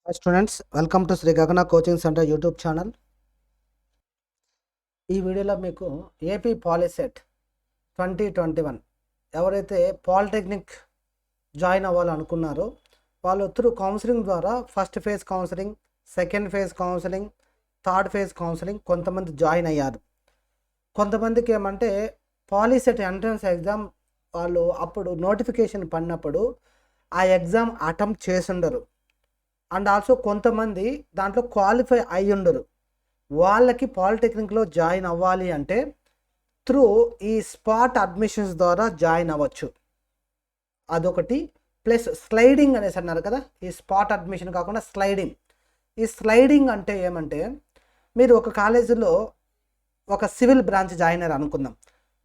Hi students, welcome to Sree Gagana Coaching Center YouTube channel. ఈ వీడియోలో మీకు AP POLYCET 2021 ఎవరైతే పాలిటెక్నిక్ జాయిన్ అవ్వాలనుకున్నారో వాళ్ళు త్రూ కౌన్సిలింగ్ ద్వారా first phase counselling, second phase counselling, third phase counselling కొంతమంది join అయ్యారు. కొంతమందికి ఏమంటే పాలిసెట్ ఎంట్రన్స్ ఎగ్జామ్ వాళ్ళు అప్పుడు నోటిఫికేషన్ పడినప్పుడు ఆ ఎగ్జామ్ అటెంప్ట్ చేసుండరు. అండ్ ఆల్సో కొంతమంది దాంట్లో క్వాలిఫై అయి ఉండరు. వాళ్ళకి పాలిటెక్నిక్లో జాయిన్ అవ్వాలి అంటే త్రూ ఈ స్పాట్ అడ్మిషన్స్ ద్వారా జాయిన్ అవ్వచ్చు. అదొకటి. ప్లస్ స్లైడింగ్ అనేసి అన్నారు కదా, ఈ స్పాట్ అడ్మిషన్ కాకుండా స్లైడింగ్. ఈ స్లైడింగ్ అంటే ఏమంటే మీరు ఒక కాలేజీలో ఒక సివిల్ బ్రాంచ్ జాయిన్ అయ్యారు అనుకుందాం,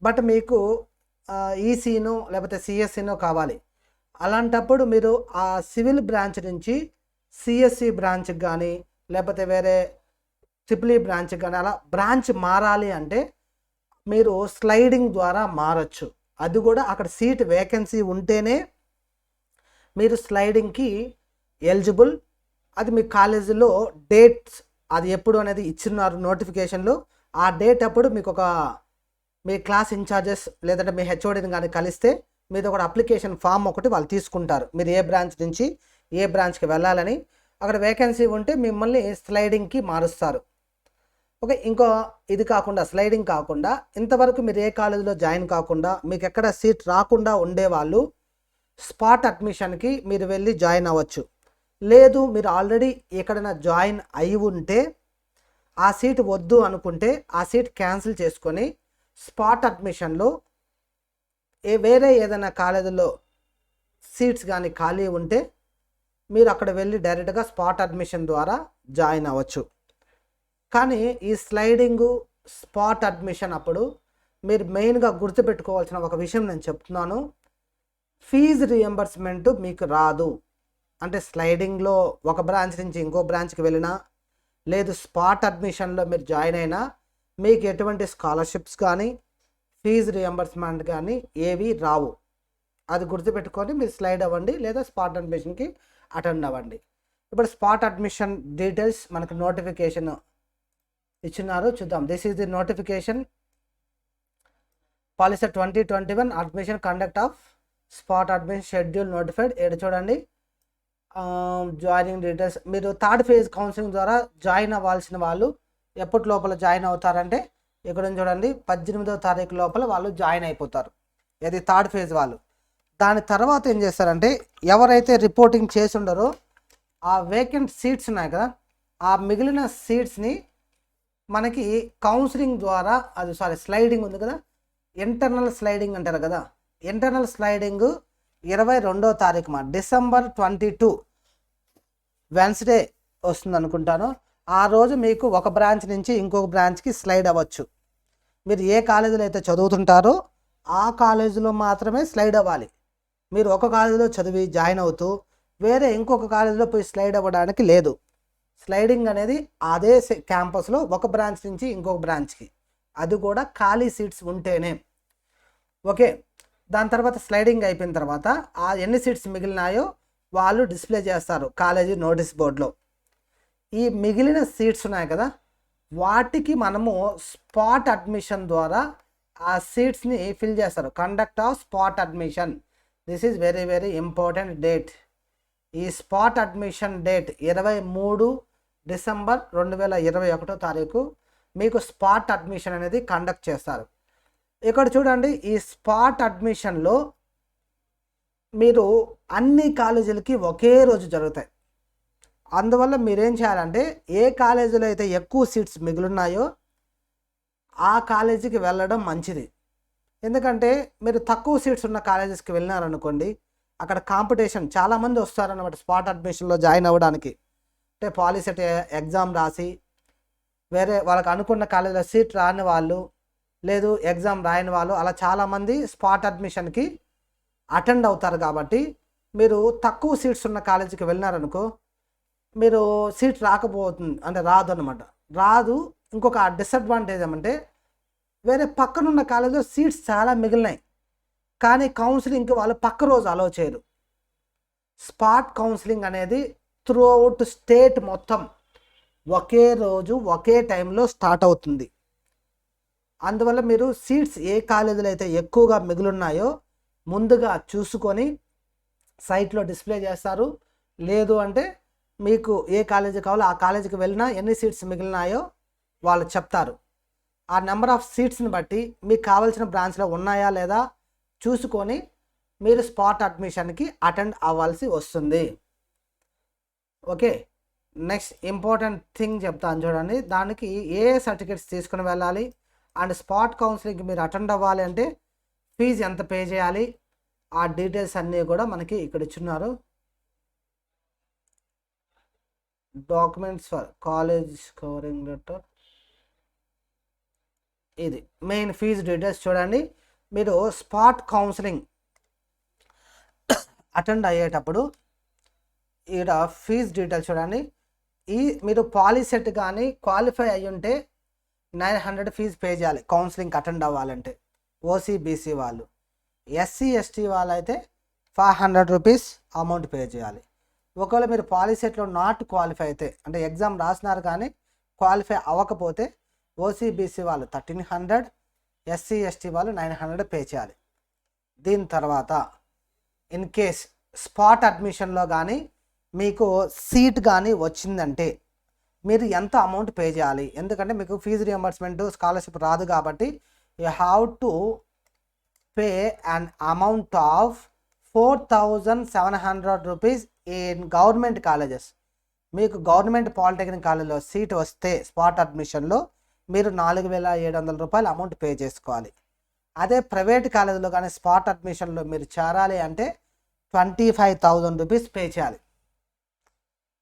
బట్ మీకు ఈసీనో లేకపోతే సిఎస్సినో కావాలి. అలాంటప్పుడు మీరు ఆ సివిల్ బ్రాంచ్ నుంచి సిఎస్సి బ్రాంచ్కి కానీ లేకపోతే వేరే ట్రిపుల్ బ్రాంచ్కి కానీ అలా బ్రాంచ్ మారాలి అంటే మీరు స్లైడింగ్ ద్వారా మారచ్చు. అది కూడా అక్కడ సీట్ వేకెన్సీ ఉంటేనే మీరు స్లైడింగ్కి ఎలిజిబుల్. అది మీ కాలేజీలో డేట్స్ అది ఎప్పుడు అనేది ఇచ్చినారు నోటిఫికేషన్లో. ఆ డేట్ అప్పుడు మీకు ఒక మీ క్లాస్ ఇన్ఛార్జెస్ లేదంటే మీ హెచ్ఓడిని కానీ కలిస్తే మీది ఒక అప్లికేషన్ ఫామ్ ఒకటి వాళ్ళు తీసుకుంటారు. మీరు ఏ బ్రాంచ్ నుంచి ఏ బ్రాంచ్కి వెళ్ళాలని, అక్కడ వేకెన్సీ ఉంటే మిమ్మల్ని స్లైడింగ్కి మారుస్తారు. ఓకే, ఇంకో ఇది కాకుండా స్లైడింగ్ కాకుండా ఇంతవరకు మీరు ఏ కాలేజీలో జాయిన్ కాకుండా మీకు ఎక్కడ సీట్ రాకుండా ఉండేవాళ్ళు స్పాట్ అడ్మిషన్కి మీరు వెళ్ళి జాయిన్ అవ్వచ్చు. లేదు మీరు ఆల్రెడీ ఎక్కడైనా జాయిన్ అయి ఉంటే ఆ సీట్ వద్దు అనుకుంటే ఆ సీట్ క్యాన్సిల్ చేసుకొని స్పాట్ అడ్మిషన్లో వేరే ఏదైనా కాలేజీలో సీట్స్ కానీ ఖాళీ ఉంటే మీరు అక్కడ వెళ్ళి డైరెక్ట్గా స్పాట్ అడ్మిషన్ ద్వారా జాయిన్ అవ్వచ్చు. కానీ ఈ స్లైడింగు స్పాట్ అడ్మిషన్ అప్పుడు మీరు మెయిన్గా గుర్తుపెట్టుకోవాల్సిన ఒక విషయం నేను చెప్తున్నాను. ఫీజు రియంబర్స్మెంట్ మీకు రాదు. అంటే స్లైడింగ్లో ఒక బ్రాంచ్ నుంచి ఇంకో బ్రాంచ్కి వెళ్ళినా లేదు స్పాట్ అడ్మిషన్లో మీరు జాయిన్ అయినా మీకు ఎటువంటి స్కాలర్షిప్స్ కానీ ఫీజు రియంబర్స్మెంట్ కానీ ఏవి రావు. అది గుర్తుపెట్టుకొని మీరు స్లైడ్ అవ్వండి లేదా స్పాట్ అడ్మిషన్కి అటెండ్ అవ్వండి. ఇప్పుడు స్పాట్ అడ్మిషన్ డీటెయిల్స్ మనకు నోటిఫికేషన్ ఇచ్చినారు, చూద్దాం. This is the notification POLYCET 2021 admission conduct of spot admission schedule notified. ఏడు చూడండి, జాయినింగ్ డీటెయిల్స్. మీరు థర్డ్ ఫేజ్ కౌన్సిలింగ్ ద్వారా జాయిన్ అవ్వాల్సిన వాళ్ళు ఎప్పటి లోపల జాయిన్ అవుతారంటే ఇక్కడ చూడండి 18వ తారీఖు లోపల వాళ్ళు జాయిన్ అయిపోతారు. ఇది థర్డ్ ఫేజ్ వాళ్ళు. దాని తర్వాత ఏం చేస్తారంటే ఎవరైతే రిపోర్టింగ్ చేసి ఉండరో ఆ వేకెంట్ సీట్స్ ఉన్నాయి కదా, ఆ మిగిలిన సీట్స్ని మనకి కౌన్సిలింగ్ ద్వారా స్లైడింగ్ ఉంది కదా, ఇంటర్నల్ స్లైడింగ్ అంటారు కదా, ఇంటర్నల్ స్లైడింగ్ 22వ తారీఖు డిసెంబర్ 22 వెన్స్డే వస్తుంది అనుకుంటాను. ఆ రోజు మీకు ఒక బ్రాంచ్ నుంచి ఇంకొక బ్రాంచ్కి స్లైడ్ అవ్వచ్చు. మీరు ఏ కాలేజీలో అయితే చదువుతుంటారో ఆ కాలేజీలో మాత్రమే స్లైడ్ అవ్వాలి. మీరు ఒక కాలేజీలో చదివి జాయిన్ అవుతూ వేరే ఇంకొక కాలేజీలో పోయి స్లైడ్ అవ్వడానికి లేదు. స్లైడింగ్ అనేది అదే క్యాంపస్లో ఒక బ్రాంచ్ నుంచి ఇంకొక బ్రాంచ్కి, అది కూడా ఖాళీ సీట్స్ ఉంటేనే. ఓకే, దాని తర్వాత స్లైడింగ్ అయిపోయిన తర్వాత ఆ ఎన్ని సీట్స్ మిగిలినాయో వాళ్ళు డిస్ప్లే చేస్తారు కాలేజీ నోటీస్ బోర్డులో. ఈ మిగిలిన సీట్స్ ఉన్నాయి కదా, వాటికి మనము స్పాట్ అడ్మిషన్ ద్వారా ఆ సీట్స్ని ఫిల్ చేస్తారు. Conduct of spot admission, this is very very important date. ఈ స్పాట్ అడ్మిషన్ డేట్ 23 డిసెంబర్ 2021 తారీఖు మీకు స్పాట్ అడ్మిషన్ అనేది కండక్ట్ చేస్తారు. ఇక్కడ చూడండి, ఈ స్పాట్ అడ్మిషన్లో మీరు అన్ని కాలేజీలకి ఒకే రోజు జరుగుతాయి. అందువల్ల మీరేం చేయాలంటే ఏ కాలేజీలో అయితే ఎక్కువ సీట్స్ మిగిలిన్నాయో ఆ కాలేజీకి వెళ్ళడం మంచిది. ఎందుకంటే మీరు తక్కువ సీట్స్ ఉన్న కాలేజెస్కి వెళ్ళినారనుకోండి, అక్కడ కాంపిటీషన్ చాలామంది వస్తారన్నమాట స్పాట్ అడ్మిషన్లో జాయిన్ అవ్వడానికి. అంటే పాలిసెట్ ఎగ్జామ్ రాసి వేరే వాళ్ళకి అనుకున్న కాలేజీలో సీట్ రాని వాళ్ళు, లేదు ఎగ్జామ్ రాయని వాళ్ళు, అలా చాలామంది స్పాట్ అడ్మిషన్కి అటెండ్ అవుతారు. కాబట్టి మీరు తక్కువ సీట్స్ ఉన్న కాలేజీకి వెళ్ళినారనుకో మీరు సీట్ రాకపోతుంది, అంటే రాదు అనమాట. రాదు. ఇంకొక డిసడ్వాంటేజ్ ఏమంటే వేరే పక్కనున్న కాలేజీలో సీట్స్ చాలా మిగిలినాయి, కానీ కౌన్సిలింగ్కి వాళ్ళు పక్క రోజు అలో చేయరు. స్పాట్ కౌన్సిలింగ్ అనేది త్రూ అవుట్ స్టేట్ మొత్తం ఒకే రోజు ఒకే టైంలో స్టార్ట్ అవుతుంది. అందువల్ల మీరు సీట్స్ ఏ కాలేజీలో అయితే ఎక్కువగా మిగిలిన్నాయో ముందుగా చూసుకొని సైట్లో డిస్ప్లే చేస్తారు. లేదు అంటే మీకు ఏ కాలేజీ కావాలో ఆ కాలేజీకి వెళ్ళినా ఎన్ని సీట్స్ మిగిలినాయో వాళ్ళు చెప్తారు. ఆ నెంబర్ ఆఫ్ సీట్స్ని బట్టి మీకు కావాల్సిన బ్రాంచ్లో ఉన్నాయా లేదా చూసుకొని మీరు స్పాట్ అడ్మిషన్కి అటెండ్ అవ్వాల్సి వస్తుంది. ఓకే, నెక్స్ట్ ఇంపార్టెంట్ థింగ్ చెప్తాను చూడండి. దానికి ఏ సర్టిఫికేట్స్ తీసుకుని వెళ్ళాలి అండ్ స్పాట్ కౌన్సిలింగ్కి మీరు అటెండ్ అవ్వాలి అంటే ఫీజు ఎంత పే చేయాలి, ఆ డీటెయిల్స్ అన్నీ కూడా మనకి ఇక్కడ ఇచ్చున్నారు. Documents for college covering letter, ఇది మెయిన్ ఫీజు డీటెయిల్స్ చూడండి. మీరు స్పాట్ కౌన్సిలింగ్ అటెండ్ అయ్యేటప్పుడు ఇక్కడ ఫీజు డీటెయిల్స్ చూడండి. మీరు పాలీసెట్ కానీ క్వాలిఫై అయ్యి ఉంటే 900 ఫీజు పే చేయాలి కౌన్సిలింగ్కి అటెండ్ అవ్వాలంటే, ఓసీ బీసీ వాళ్ళు. ఎస్సీ ఎస్టీ వాళ్ళు అయితే 500 రూపీస్ అమౌంట్ పే చేయాలి. ఒకవేళ మీరు పాలీసెట్లో నాట్ క్వాలిఫై అయితే, అంటే ఎగ్జామ్ రాసినారు కానీ క్వాలిఫై అవ్వకపోతే ఓసీ బీసీ వాళ్ళు 1300, ఎస్సీ ఎస్టీ వాళ్ళు 900 పే చేయాలి. దీని తర్వాత ఇన్ కేస్ స్పాట్ అడ్మిషన్లో కానీ మీకు సీట్ కానీ వచ్చిందంటే మీరు ఎంత అమౌంట్ పే చేయాలి, ఎందుకంటే మీకు ఫీజు రియంబర్స్మెంట్ స్కాలర్షిప్ రాదు కాబట్టి you have to pay an amount of 4700 rupees in government colleges. మీకు గవర్నమెంట్ పాలిటెక్నిక్ కాలేజ్లో సీట్ వస్తే స్పాట్ అడ్మిషన్లో మీరు 4700 రూపాయలు అమౌంట్ పే చేసుకోవాలి. అదే ప్రైవేట్ కాలేజీలో కానీ స్పాట్ అడ్మిషన్లో మీరు చేరాలి అంటే 25,000 రూపీస్ పే చేయాలి.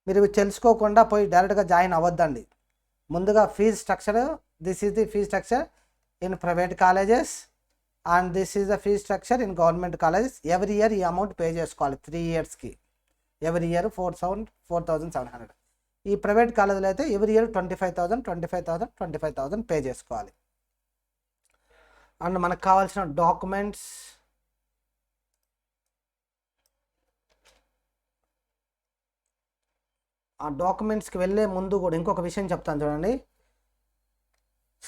మీరు తెలుసుకోకుండా పోయి డైరెక్ట్గా జాయిన్ అవ్వద్దండి. ముందుగా fees structure, this is the fees structure in private colleges and this is the fees structure in government colleges. Every year ఈ అమౌంట్ పే చేసుకోవాలి 3 ఇయర్స్కి. Every year 4,700. ఈ ప్రైవేట్ కాలేజీలో అయితే ఎవ్రీ ఇయర్ 25,000 పే చేసుకోవాలి. అండ్ మనకు కావాల్సిన డాక్యుమెంట్స్, ఆ డాక్యుమెంట్స్కి వెళ్ళే ముందు కూడా ఇంకొక విషయం చెప్తాను చూడండి.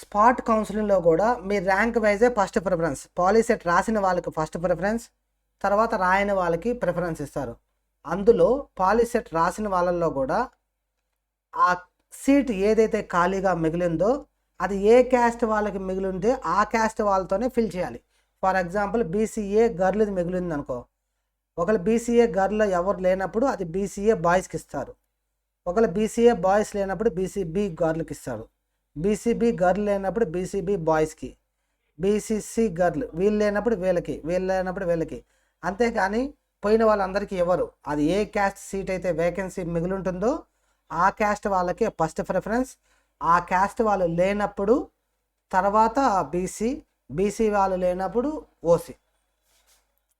స్పాట్ కౌన్సిలింగ్లో కూడా మీ ర్యాంక్ వైజే ఫస్ట్ ప్రిఫరెన్స్. పాలీసెట్ రాసిన వాళ్ళకి ఫస్ట్ ప్రిఫరెన్స్, తర్వాత రాయని వాళ్ళకి ప్రిఫరెన్స్ ఇస్తారు. అందులో పాలీసెట్ రాసిన వాళ్ళల్లో కూడా ఆ సీట్ ఏదైతే ఖాళీగా మిగిలిందో అది ఏ క్యాస్ట్ వాళ్ళకి మిగిలిందో ఆ క్యాస్ట్ వాళ్ళతోనే ఫిల్ చేయాలి. ఫర్ ఎగ్జాంపుల్ బీసీఏ గర్ల్ది మిగిలింది అనుకో, ఒకవేళ బీసీఏ గర్ల్ ఎవరు లేనప్పుడు అది బీసీఏ బాయ్స్కి ఇస్తారు. ఒకవేళ బీసీఏ బాయ్స్ లేనప్పుడు బీసీబీ గర్ల్కి ఇస్తారు. బీసీబీ గర్ల్ లేనప్పుడు బీసీబీ బాయ్స్కి, బీసీసీ గర్ల్ వీళ్ళు లేనప్పుడు వీళ్ళకి, వీళ్ళు లేనప్పుడు వీళ్ళకి. అంతేకాని పోయిన వాళ్ళందరికీ ఎవరు, అది ఏ క్యాస్ట్ సీట్ అయితే వేకెన్సీ మిగిలి ఉంటుందో ఆ క్యాస్ట్ వాళ్ళకి ఫస్ట్ ప్రిఫరెన్స్. ఆ క్యాస్ట్ వాళ్ళు లేనప్పుడు తర్వాత బీసీ, బీసీ వాళ్ళు లేనప్పుడు ఓసీ.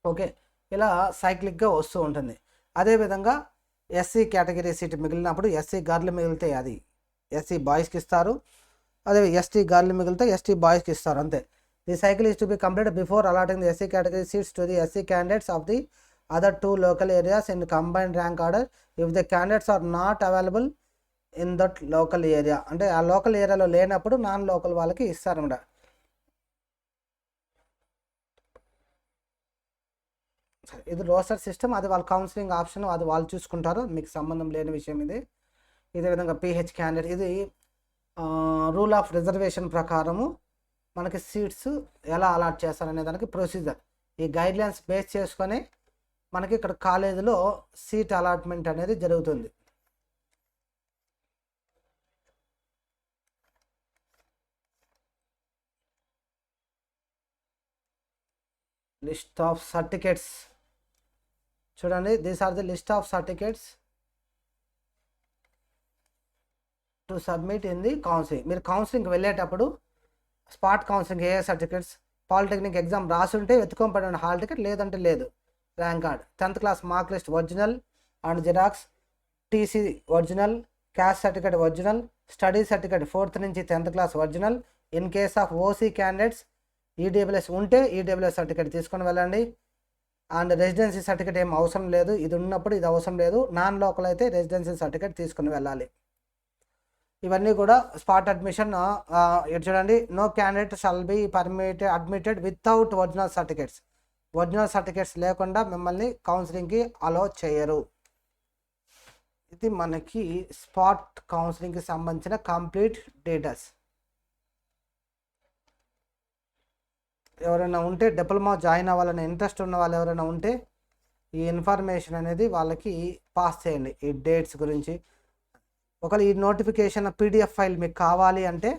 ఓకే, ఇలా సైక్లిక్గా వస్తూ ఉంటుంది. అదేవిధంగా ఎస్సీ కేటగిరీ సీట్ మిగిలినప్పుడు ఎస్సీ గర్ల్ మిగిలితే అది ఎస్సీ బాయ్స్కి ఇస్తారు. అదే ఎస్టీ గర్ల్ మిగిలితే ఎస్టీ బాయ్స్కి ఇస్తారు. అంతే. The cycle is to be complete before allotting the SC category seats to the SC candidates of the other 2 local areas in combined rank order if the candidates are not available in that local area. అంటే ఆ local ఏరియాలో లేనప్పుడు non local వాళ్ళకి ఇస్తారన్నమాట. ఇది roster system, అది వాళ్ళ counselling option, అది వాళ్ళు చూసుకుంటారు, మీకు సంబంధం లేని విషయం ఇది. ఇదే విధంగా పిహెచ్ క్యాండిడేట్, ఇది రూల్ ఆఫ్ రిజర్వేషన్ ప్రకారము మనకి సీట్స్ ఎలా అలాట్ చేస్తారనే దానికి ప్రొసీజర్. ఈ గైడ్లైన్స్ బేస్ చేసుకొని మనకి ఇక్కడ కాలేజీలో సీట్ అలాట్మెంట్ అనేది జరుగుతుంది. లిస్ట్ ఆఫ్ సర్టిఫికేట్స్ చూడండి. These are the list of certificates to submit in the counselling. మీరు కౌన్సిలింగ్కి వెళ్ళేటప్పుడు స్పాట్ కౌన్సిలింగ్ ఏ సర్టిఫికేట్స్, పాలిటెక్నిక్ ఎగ్జామ్ రాసుంటే వెతుకోబడిన హాల్ టికెట్, లేదంటే లేదు. Rank card, 10th class mark list original and xerox, TC original, caste certificate original, study certificate 4th నుంచి 10th class original. In case of OC candidates EWS ఉంటే EWS certificate తీసుకొని వెళ్ళండి. And residency certificate ఏం అవసరం లేదు. ఇది ఉన్నప్పుడు ఇది అవసరం లేదు. నాన్ లోకల్ అయితే రెసిడెన్సీ సర్టిఫికేట్ తీసుకుని వెళ్ళాలి. ఇవన్నీ కూడా స్పాట్ అడ్మిషన్. ఇటు చూడండి, no candidate shall be admitted without original certificates. Original certificates లేకుండా మిమ్మల్ని కౌన్సిలింగ్కి అలో చేయరు. ఇది మనకి స్పాట్ కౌన్సిలింగ్కి సంబంధించిన కంప్లీట్ డీటెయిల్స్. ఎవరైనా ఉంటే డిప్లొమా జాయిన్ అవ్వాలని ఇంట్రెస్ట్ ఉన్న వాళ్ళు ఎవరైనా ఉంటే ఈ ఇన్ఫర్మేషన్ అనేది వాళ్ళకి పాస్ చేయండి, ఈ డేట్స్ గురించి. ఒకవేళ ఈ నోటిఫికేషన్ PDF ఫైల్ మీకు కావాలి అంటే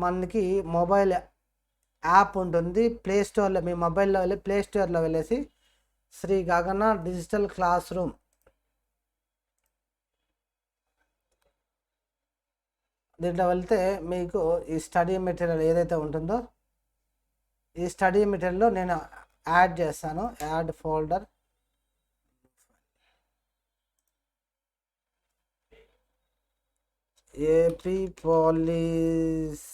మనకి మొబైల్ యాప్ ఉంటుంది ప్లే స్టోర్లో. మీ మొబైల్లో వెళ్ళి ప్లే స్టోర్లో వెళ్ళేసి శ్రీ గగన డిజిటల్ క్లాస్ రూమ్ దీంట్లో వెళ్తే మీకు ఈ స్టడీ మెటీరియల్ ఏదైతే ఉంటుందో ఈ స్టడీ మెటీరియల్లో నేను యాడ్ చేస్తాను. Add folder, AP POLYCET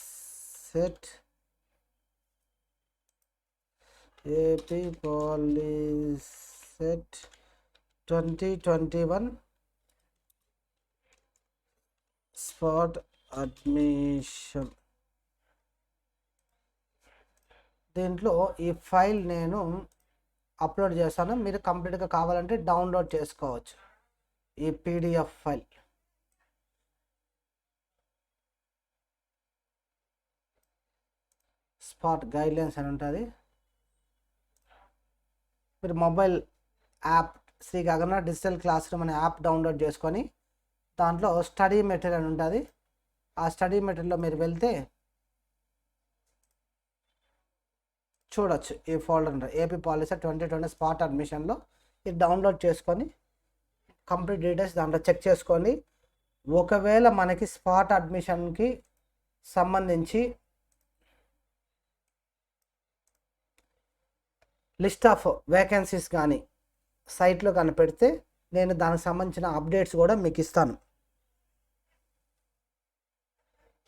2021 spot admission. దీంట్లో ఈ ఫైల్ నేను అప్లోడ్ చేస్తాను. మీరు కంప్లీట్గా కావాలంటే డౌన్లోడ్ చేసుకోవచ్చు ఈ PDF ఫైల్. స్పాట్ గైడ్లైన్స్ అని ఉంటుంది. మీరు మొబైల్ యాప్ శ్రీ గగన డిజిటల్ క్లాస్ రూమ్ అనే యాప్ డౌన్లోడ్ చేసుకొని దాంట్లో స్టడీ మెటీరియల్ అని ఉంటుంది. ఆ స్టడీ మెటీరియల్లో మీరు వెళ్తే చూడొచ్చు. ఈ ఫోల్డర్ ఉంటుంది ఏపీ పాలిసెట్ 2020 స్పాట్ అడ్మిషన్లో. ఇది డౌన్లోడ్ చేసుకొని కంప్లీట్ డీటెయిల్స్ దాంట్లో చెక్ చేసుకోండి. ఒకవేళ మనకి స్పాట్ అడ్మిషన్కి సంబంధించి లిస్ట్ ఆఫ్ వేకెన్సీస్ కానీ సైట్లో కానీ పెడితే నేను దానికి సంబంధించిన అప్డేట్స్ కూడా మీకు ఇస్తాను.